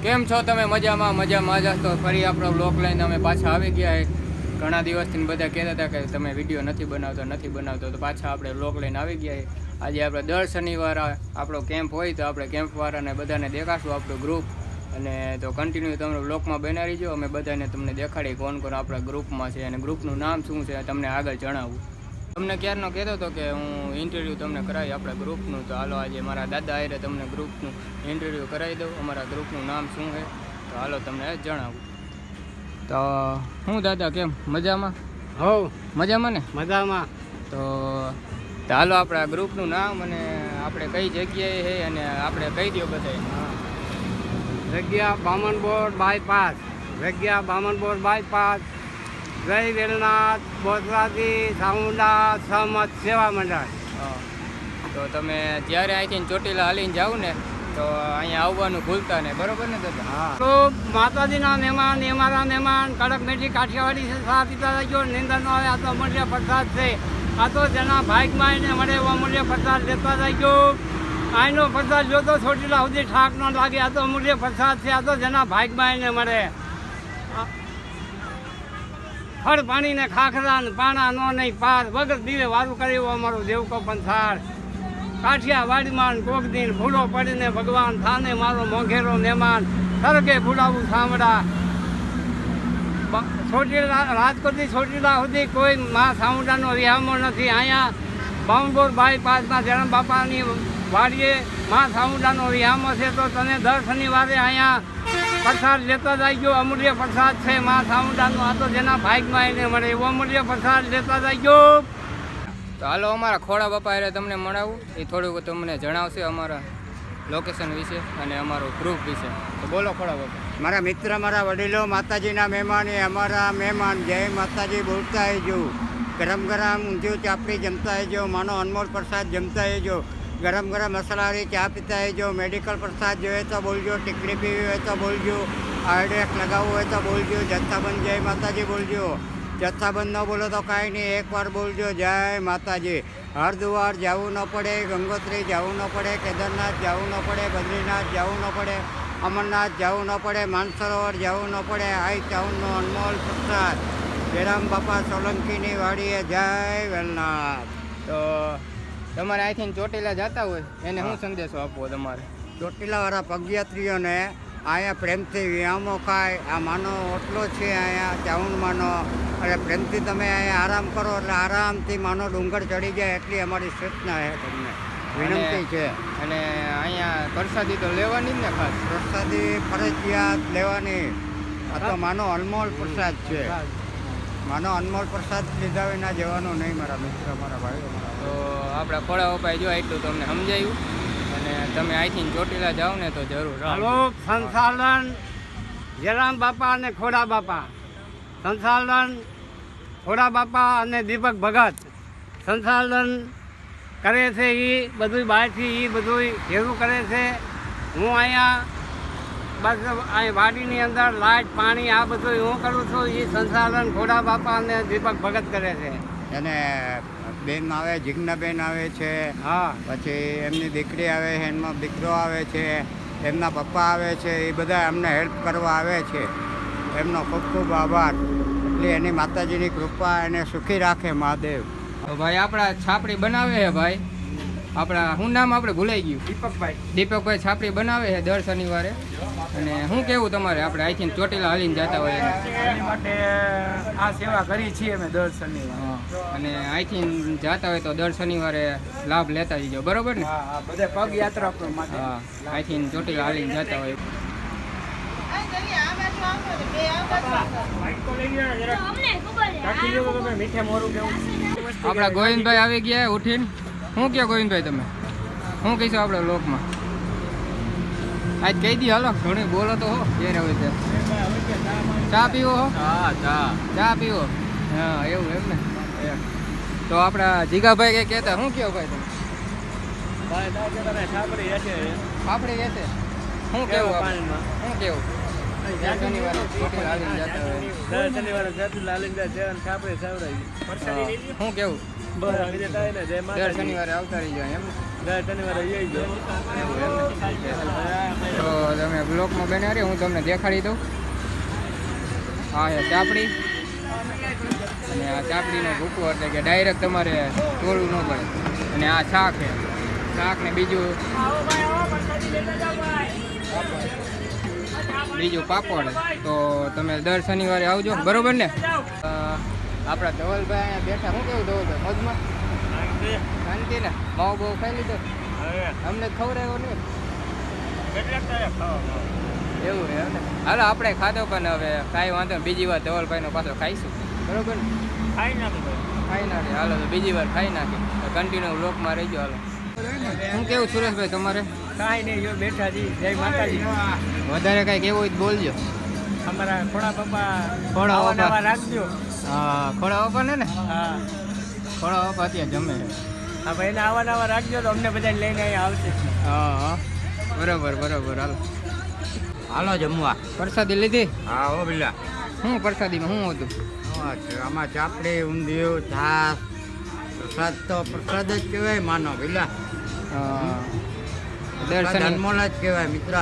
કેમ છો તમે? મજામાં જ તો ફરી આપણો બ્લોગ લઈને અમે પાછા આવી ગયા છે. ઘણા દિવસથી બધા કહેતા હતા કે તમે વિડીયો નથી બનાવતો, તો પાછા આપણે બ્લોગ લઈને આવી ગયા છે. આજે આપણે દર શનિવારે આપણો કેમ્પ હોય તો આપણે કેમ્પવાળાને બધાને દેખાડશું આપણું ગ્રુપ, અને તો કન્ટિન્યુ તમે બ્લોગમાં બના રહીજો. અમે બધાને તમને દેખાડી કોણ કોણ આપણા ગ્રુપમાં છે અને ગ્રુપનું નામ શું છે તમને આગળ જણાવું. તમને ક્યારનો કહેતો હતો કે હું ઇન્ટરવ્યૂ તમને કરાવી આપણા ગ્રુપનું, તો હાલો આજે મારા દાદા આરે તમને ગ્રુપનું ઇન્ટરવ્યૂ કરાવી દઉં. અમારા ગ્રુપનું નામ શું છે તો હાલો તમને જણાવું. તો હું દાદા કેમ મજામાં? હોવ મજામાં ને? મજામાં. તો હાલો આપણા ગ્રુપનું નામ અને આપણે કઈ જગ્યાએ છે અને આપણે કહી દો બધાય. જગ્યા બામણબોર બાયપાસ, જગ્યા બામણબોર બાયપાસ, જય વેલનાથ બોસરાજી સામુંડા સહમત સેવા મંડળ. તો તમે જ્યારે અહીંથી ચોટીલા હાલીને જાઓ ને તો અહીંયા આવવાનું ભૂલતા નહીં, બરોબર ને દાદા? હા. તો માતાજીના મહેમાન, અમારા મહેમાન, કડક મેથી કાઠિયાવાડી છે, સા પીતા રહેજો, નિંદર ન આવે. આ તો અમૂલ્ય પ્રસાદ છે. આ તો જેના ભાગમાં એને મળે એવો અમૂલ્ય પ્રસાદ લેતા રહેજો. અહીંનો પ્રસાદ જોતો ચોટીલા સુધી ઠાક ન લાગે. આ તો અમૂલ્ય પ્રસાદ છે. આ તો જેના ભાગમાં એને મળે. ફળ પાણીને ખાખરા ને પાણા નો નહીં પાર, વગર દીવે વારું કરે એવો અમારો દેવકો પંથાર. કાઠિયાવાડીમાં કોક દિન ભૂલો પડીને ભગવાન થાને મારો મોઘેરો મહેમાન, સરગે ભૂલાવું સાંભળા. ચોટીલા રાજકોટથી ચોટીલા સુધી કોઈ મા સામુંડાનો વિહામો નથી. અહીંયા બામણબોર બાયપાસના જન્મ બાપાની વાડીએ મા સામુંડાનો વિહામો છે. તો તને દર શનિવારે અહીંયા પ્રસાદ લેતા જઈજો. અમૂલ્ય પ્રસાદ છે મા સામુંડાનો. આ તો જેના ભાગમાં એને મળે એવો અમૂલ્ય પ્રસાદ લેતા જઈજો. તો હાલો અમારા ખોડા બાપા હારે તમને મળાવું, એ થોડુંક તમને જણાવશે અમારા લોકેશન વિશે અને અમારું ગ્રુપ વિશે. તો બોલો ખોડા બાપા. મારા મિત્ર, મારા વડીલો, માતાજીના મહેમાન એ અમારા મહેમાન. જય માતાજી બોલતા આવજો. ગરમ ગરમ ઊંધિયું ચાપડી જમતા આવજો. માનો અનમોલ પ્રસાદ જમતા આવજો. ગરમ ગરમ મસાલાવાળી ચા પીતા આવજો. મેડિકલ પ્રસાદ જોઈએ તો બોલજો. ટીકડી પીવી હોય તો બોલજો. આયોડેક્સ લગાવવું હોય તો બોલજો. જથ્થાબંધ જય માતાજી બોલજો. જથ્થાબંધ ન બોલો તો કાંઈ નહીં, એકવાર બોલજો જય માતાજી. હરદ્વાર જવું ન પડે, ગંગોત્રી જવું ન પડે, કેદારનાથ જવું ન પડે, બદ્રીનાથ જવું ન પડે, અમરનાથ જવું ન પડે, માનસરોવર જવું ન પડે. આઈ ચાઉનનો અનમોલ પ્રસાદ જયરામ બાપા સોલંકીની વાડીએ જય વેલનાથ. તો તમારે અહીંથી ચોટીલા જતા હોય એને શું સંદેશો આપવો તમારે? ચોટીલાવાળા પગયાત્રીઓને અહીંયા પ્રેમથી વિહામો ખાય. આ માનો ઓટલો છે અહીંયા ચાઉનમાંનો, અને પ્રેમથી તમે અહીંયા આરામ કરો એટલે આરામથી માનો ડુંગર ચડી જાય એટલી અમારી સૂચના છે, તમને વિનંતી છે. અને અહીંયા પ્રસાદી તો લેવાની જ ને ખાસ? પ્રસાદી ફરજિયાત લેવાની. આ તો માનો અનમોલ પ્રસાદ છે. માનો અનમોલ પ્રસાદ લીધા વિના જવાનો નહીં મારા મિત્ર, મારા ભાઈઓ. તો આપણા ખોડા ઉપાય જો એટલું તમને સમજાયું, અને તમે અહીંથી ચોટીલા જાઓ ને તો જરૂર. હાલો સંચાલન જયરામ બાપા અને ખોડા બાપા, સંચાલન ખોડા બાપા અને દીપક ભગત સંચાલન કરે છે. એ બધું બહારથી એ બધું ઘેરું કરે છે. હું અહીંયા બસ અહીં વાડીની અંદર લાઇટ પાણી આ બધું હું કરું છું. એ સંચાલન ખોડા બાપા અને દીપક ભગત કરે છે. અને બેન આવે, જિજ્ઞાબેન આવે છે. હા, પછી એમની દીકરી આવે છે, એમનો દીકરો આવે છે, એમના પપ્પા આવે છે. એ બધા અમને હેલ્પ કરવા આવે છે. એમનો ખૂબ ખૂબ આભાર. એટલે એની માતાજીની કૃપા એને સુખી રાખે મહાદેવ. તો ભાઈ આપણા છાપડી બનાવે છે ભાઈ, આપણા શું નામ આપણે ભૂલાઈ ગયું? દીપકભાઈ છાપડી બનાવે છે દર શનિવારે. અને શું કેવું તમારે? આપણે અહીંથી ચોટીલા હાલીને જતા હોય એની માટે આ સેવા કરી છીએ અમે દર શનિવારે. અને અહીંથી જતા હોય તો દર શનિવારે લાભ લેતા જજો, બરોબર ને? બધા પગ યાત્રા માટે. હા, અહીંથી ચોટીલા હાલીને જતા હોય. આપણા ગોવિંદભાઈ આવી ગયા ઉઠીને. શું કહો ગોવિંદભાઈ તમે? શું કહીશો આપણા લોકમાં? આજ કહી દી હાલો, ઘણી બોલો તો હો. ક્યારે હોય ત્યાં ચા પીવો હો? ચા પીવો. હા એવું એમ ને. તો આપણા જીગાભાઈ કંઈ કહેતા શું કહો ભાઈ તમે? છાપડી વેચે શું કેવું? શું કેવું? શનિવારે ચોટીલા હાલીને જતા હોય. શું કેવું? દર શનિવારે આવતા રહી જાય એમ. તો તમે બ્લોકમાં બન્યા રહે, હું તમને દેખાડી દઉં. હા એ ચાપડી, અને આ ચાપડીનો ભૂકો એટલે કે ડાયરેક્ટ તમારે તોડવું ન પડે. અને આ શાક છે, શાક ને બીજું પાપડ. તો તમે દર શનિવારે આવજો, બરોબર ને? આપણા ધવલભાઈ અહીંયા બેઠા. શું કેવું ધવલભાઈ, મોજમાં શાંતિ ને? માવો બહુ ખાઈ લીધો? અમને ખવડાવ્યો ને એવું છે ને? હાલો આપણે ખાધો, પણ હવે કાંઈ વાંધો નહીં, બીજી વાર ધવલભાઈનો પાછો ખાઈશું, બરોબર ને? ખાઈ નાખે. હાલો તો બીજી વાર ખાઈ નાખી, કન્ટિન્યુ લોકમાં રહીજો. હાલો શું કેવું સુરેશભાઈ તમારે? કાંઈ નહીં, જો બેઠા જી. જય માતાજી. વધારે કાંઈ કેવું હોય તો બોલજો. અમારા ખોડા બાપા ખોડા બાપા રાખજો. હા, ખોડા બાપા ને હા, ખોડા બાપા અત્યારે જમે છે. હા ભાઈ, એને આવા રાખજો તો અમને બધા લઈને અહીંયા આવશે. હા હા, બરોબર બરોબર. હાલો હાલો જમવા. પ્રસાદી લીધી? હા હો પેલા. શું પ્રસાદીમાં શું હતું? આમાં ચાપડી, ઊંધિયું, છાસ. પ્રસાદ તો પ્રસાદ જ કહેવાય માનો પેલા. અનમોલ જ કહેવાય મિત્ર.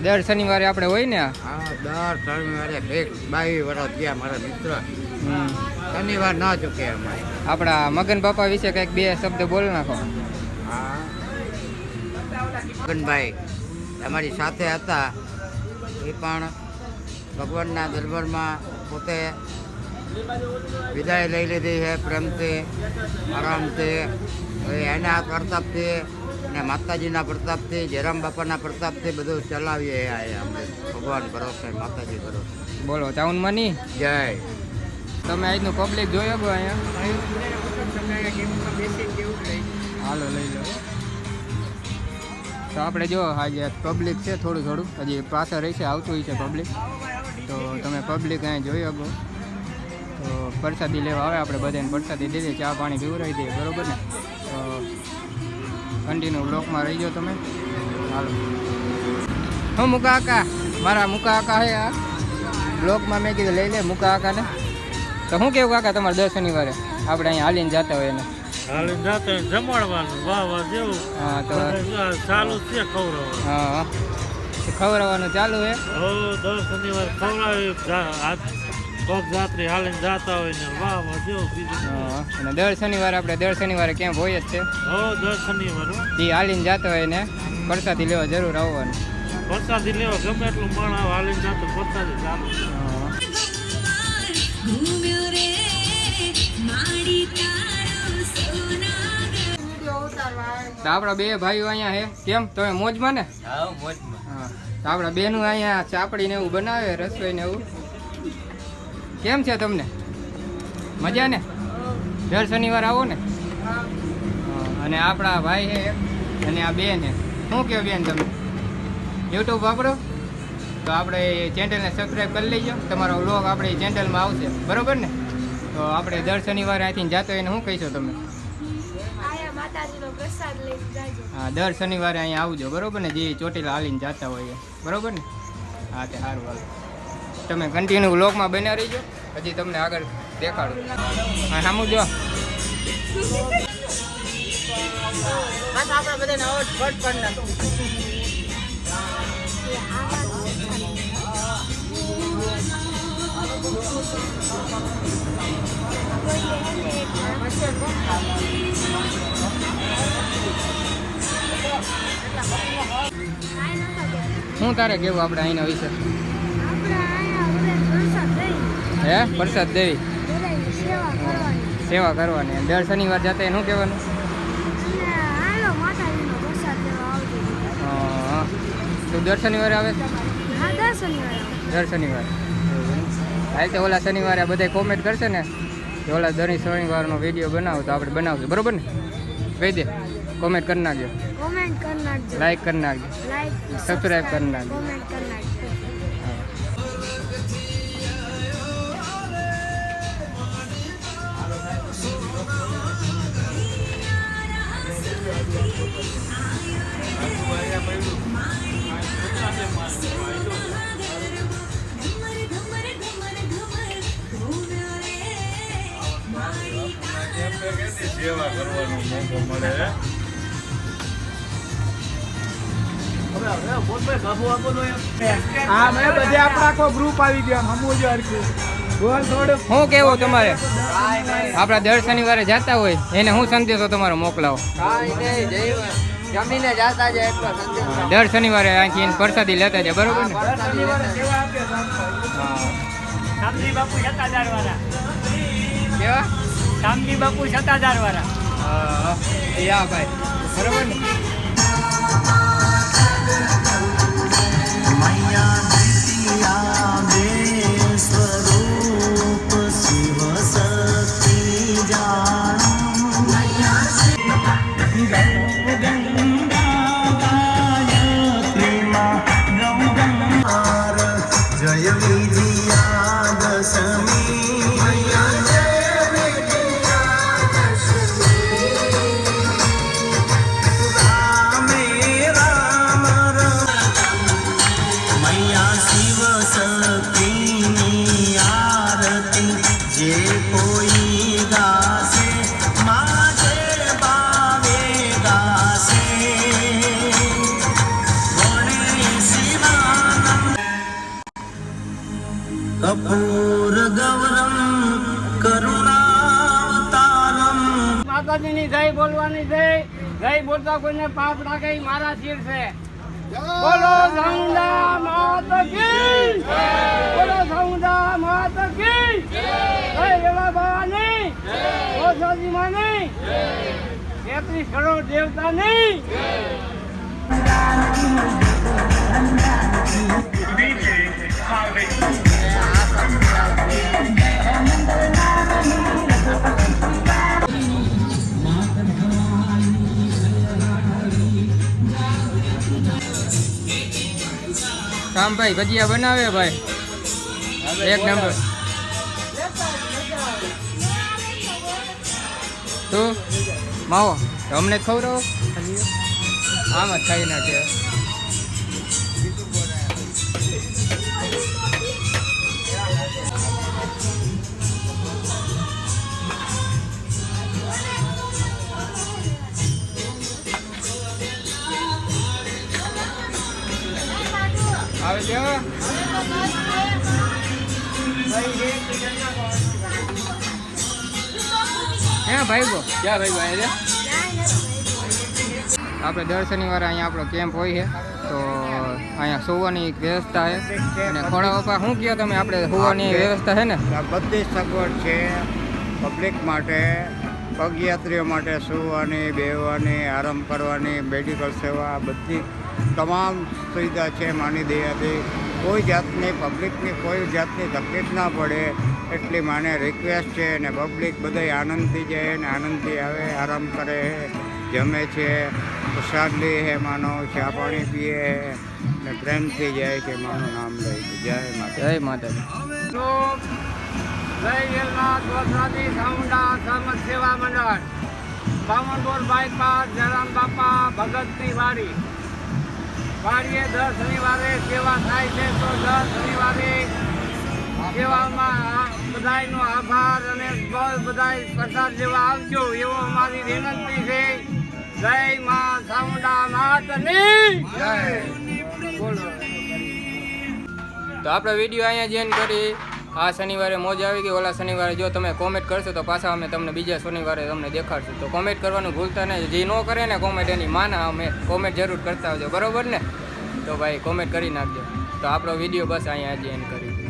દર શનિવારે આપણે હોય ને? હા, દર શનિવારે 22 વર્ષ ગયા મારા મિત્ર. શનિવાર ના ચૂકે અમારે. આપણા મગન બાપા વિશે કંઈક બે શબ્દ બોલ નાખો. હા, મગનભાઈ અમારી સાથે હતા. એ પણ ભગવાનના દરબારમાં પોતે વિદાય લઈ લીધી છે પ્રેમથી, આરામથી. હવે એના પ્રતાપથી અને માતાજીના પ્રતાપથી, જયરામ બાપાના પ્રતાપથી બધું ચલાવીએ. અમે ભગવાન ભરોસે, માતાજી ભરોસે. બોલો ચાઉનમાં નહીં? જય. તમે આજનું પબ્લિક જોયો ગયો અહીંયા? હાલો લઈ લો. તો આપણે જો આજે પબ્લિક છે થોડું થોડું, હજી પાછળ રહેશે, આવતું હોય છે પબ્લિક. તો તમે પબ્લિક અહીંયા જોઈ શકો. તો પ્રસાદી લેવા આવે, આપણે બધાને પ્રસાદી દઈ દઈએ, ચા પાણી પીવડાવી દઈએ, બરોબર ને? તો કન્ટિન્યુ બ્લોકમાં રહી જાઓ તમે. હાલો હું મુકા આકા, મારા મુકા આકા હે આ બ્લોકમાં. મેં કીધું લઈ લે મુકા આકાને. તો શું કેવું કાકા તમારે દર શનિવારે આપણે અહીંયા હાલીને જતા હોય એને? હાલીને જતા હોય જમાડવાનું. વાહ વાહ જેવું. હા તો ચાલુ છે ખવડાવવાનું. હા, ખવડાવવાનું ચાલુ હે. દર શનિવારે ખવડાવી પગ જાત્રી હાલીને જતા હોય ને. વાહ વાહ જેવું બીજું. અને દર શનિવારે કેમ્પ હોય જ છે. દર શનિવારે એ હાલીને જતો હોય ને પ્રસાદી લેવા જરૂર આવવાનું. પ્રસાદી લેવા ગમે એટલું માણ આવે, હાલીને જતો પ્રસાદી ચાલુ. તો આપણા બે ભાઈઓ અહીંયા હે. કેમ તમે મોજમાં ને? હા મોજમાં. હા, તો આપણા બેનું અહીંયા ચાપડી ને એવું બનાવે, રસોઈ ને એવું. કેમ છે તમને? મજા ને? દર શનિવાર આવો ને? અને આપણા ભાઈ છે અને આ બેન છે. શું કહો બેન તમે? યુટ્યુબ વાપરો તો આપણે ચેનલને સબસ્ક્રાઈબ કરી લઈજો. તમારો વ્લોગ આપણે ચેનલમાં આવશે, બરોબર ને? તો આપણે દર શનિવારે અહીંથી જતો હોય એને શું કહીશો તમે? હા, દર શનિવારે અહીંયા આવજો, બરોબર ને? જે ચોટીલા હાલીને જતા હોય, બરોબર ને? હા તે સારું. હાલ તમે કન્ટિન્યુ વ્લોગમાં બન્યા રહીજો, હજી તમને આગળ દેખાડું. હા સામું જો. શું તારે કેવું આપણે અહીંના વિશે? હે પ્રસાદ દેવી, સેવા કરવાની. દર શનિવાર જતા એને શું કહેવાનું? તું દર શનિવારે આવે? દર શનિવારે. હાલ તો ઓલા શનિવારે બધા કોમેન્ટ કરશે ને કે ઓલા દર શનિવારનો વિડીયો બનાવો, તો આપણે બનાવશું, બરોબર ને? કહી દે, કોમેન્ટ કરી નાખજો, લાઈક કરી નાખજો, સબસ્ક્રાઈબ કરી નાખજો. સેવા કરવાનો મોકો મળે. હા મેં બધે આપણા આખો ગ્રુપ આવી ગયો હમું જો હરખું બોલ થોડું શું કેવું તમારે આપણા દર શનિવારે જતા હોય એને હું સંદેશો તમારો મોકલાવો? જમીને જાતા જાય એટલો સંદેશ. દર શનિવારે અહીંથી એને પ્રસાદી લેતા જાય, બરોબર ને? શનિવારે સેવા આપે શામજી બાપુ 7000 વાળા કેવા? શામજી બાપુ 7000 વાળા યા ભાઈ, બરોબર ને? માતાજીની જય બોલવાની જય બોલતા કોઈને પાપ લાગે ઈ મારા શિર છે. બોલો સાઉન્ડા માતા કી બોલો સાઉન્ડા માતા કી જય રેવા ભવાની ઓસાજી માની 33 કરોડ દેવતાની કામભાઈ ભજીયા બનાવે ભાઈ, એક નંબર. તું માવો અમને ખવડાવો, આમ જ ખાઈ નાખે. આવે છે ભાઈ ગો ક્યાં ભાઈ અહીંયા આપણે દર શનિવારે અહીંયા આપણો કેમ્પ હોય છે, તો અહીંયા સુવાની વ્યવસ્થા છે. અને ખોડા બાપા શું કહો તમે, આપણે સુવાની વ્યવસ્થા છે ને? બધી સગવડ છે પબ્લિક માટે, પગયાત્રીઓ માટે સુવાની, બેહવાની, આરામ કરવાની, મેડિકલ સેવા બધી તમામ સુવિધા છે માની દયાથી. કોઈ જાતની પબ્લિકની કોઈ જાતની તકલીફ ના પડે એટલી માને રિક્વેસ્ટ છે. અને પબ્લિક બધાય આનંદથી જાય ને આનંદથી આવે, આરામ કરે, જમે છે, પ્રસાદ લે છે, માનો ચા પાણી પીએ ને પ્રેમથી જાય છે, માનું નામ લઈ. જય માતા, જય માતાજી. જય વેલનાથ વરસાદી સાઉન્ડા સમાજ સેવા મંડળ, બામણબોર બાયપાસ, જયરામ બાપા ભગતની વાડી. વાડીએ દર શનિવારે સેવા થાય છે, તો દર શનિવારે સેવામાં બધાયનો આભાર અને બધાય પ્રસાદ લેવા આવજો એવો અમારી વિનંતી છે. જય માં સાઉન્ડા માતની જય. બોલો. તો આપણે વિડીયો અહીંયા જ એન્ડ કરી. આ શનિવારે મોજ આવી ગઈ. ઓલા શનિવારે જો તમે કોમેન્ટ કરશો તો પાછા અમે તમને બીજા શનિવારે તમને દેખાડશું. તો કોમેન્ટ કરવાનું ભૂલતા નહીં. જે ન કરે ને કોમેન્ટ એની માના અમે કોમેન્ટ જરૂર કરતા આવજો, બરોબર ને? તો ભાઈ કોમેન્ટ કરી નાખજો. તો આપણો વિડીયો બસ અહીંયા જ એન્ડ કરી.